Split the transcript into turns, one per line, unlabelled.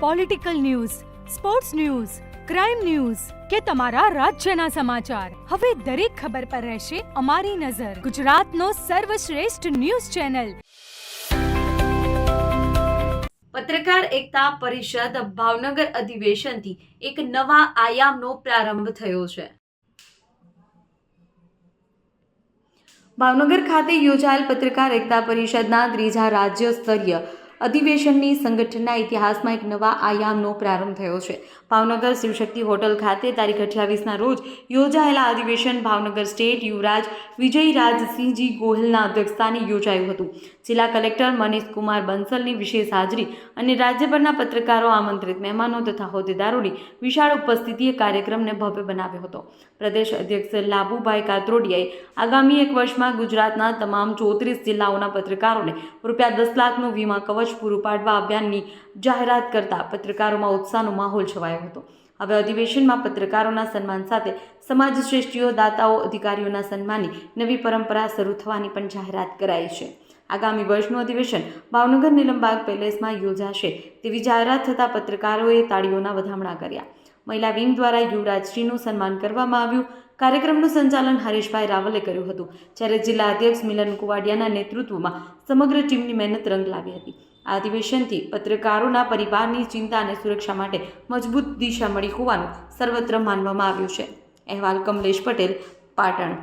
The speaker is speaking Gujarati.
Political news, sports news, crime news કે તમારા રાજ્યના સમાચાર, હવે દરેક ખબર પર રહેશે અમારી નજર. ગુજરાતનો સર્વશ્રેષ્ઠ ન્યૂઝ ચેનલ.
પત્રકાર એકતા પરિષદ ભાવનગર અધિવેશનથી એક નવા આયામનો પ્રારંભ થયો છે. ભાવનગર ખાતે યોજાયેલ પત્રકાર એકતા પરિષદના ત્રીજા રાજ્ય સ્તરીય અધિવેશનની સંગઠનના ઇતિહાસમાં એક નવા આયામનો પ્રારંભ થયો છે. ભાવનગર શિવશક્તિ હોટલ ખાતે તારીખ 28ના રોજ યોજાયેલા અધિવેશન ભાવનગર સ્ટેટ યુવરાજ વિજયરાજસિંહજી ગોહિલના અધ્યક્ષસ્થાને યોજાયું હતું. જિલ્લા કલેક્ટર મનીષકુમાર બંસલની વિશેષ હાજરી અને રાજ્યભરના પત્રકારો, આમંત્રિત મહેમાનો તથા હોદ્દેદારોની વિશાળ ઉપસ્થિતિએ કાર્યક્રમને ભવ્ય બનાવ્યો હતો. પ્રદેશ અધ્યક્ષ લાભુભાઈ કાત્રોડિયાએ આગામી એક વર્ષમાં ગુજરાતના તમામ 34 જિલ્લાઓના પત્રકારોને ₹10 લાખનું વીમા કવચ પૂરું પાડવા અભિયાનની જાહેરાત કરતા પત્રકારોમાં ઉત્સાહનો માહોલ છવાયો હતો. હવે અધિવેશનમાં પત્રકારોના સન્માન સાથે સમાજશ્રેષ્ઠીઓ, દાતાઓ, અધિકારીઓના સન્માનની નવી પરંપરા શરૂ થવાની પણ જાહેરાત કરાઈ છે. આગામી વર્ષનું અધિવેશન ભાવનગર નીલમબાગ પેલેસમાં યોજાશે તેવી જાહેરાત થતાં પત્રકારોએ તાળીઓના વધામણા કર્યા. મહિલા વિંગ દ્વારા યુવરાજશ્રીનું સન્માન કરવામાં આવ્યું. કાર્યક્રમનું સંચાલન હરીશભાઈ રાવલે કર્યું હતું, જ્યારે જિલ્લા અધ્યક્ષ મિલન કુવાડિયાના નેતૃત્વમાં સમગ્ર ટીમની મહેનત રંગ લાવી હતી. આ અધિવેશનથી પત્રકારોના પરિવારની ચિંતા અને સુરક્ષા માટે મજબૂત દિશા મળી હોવાનું સર્વત્ર માનવામાં આવ્યું છે. અહેવાલ કમલેશ પટેલ, પાટણ.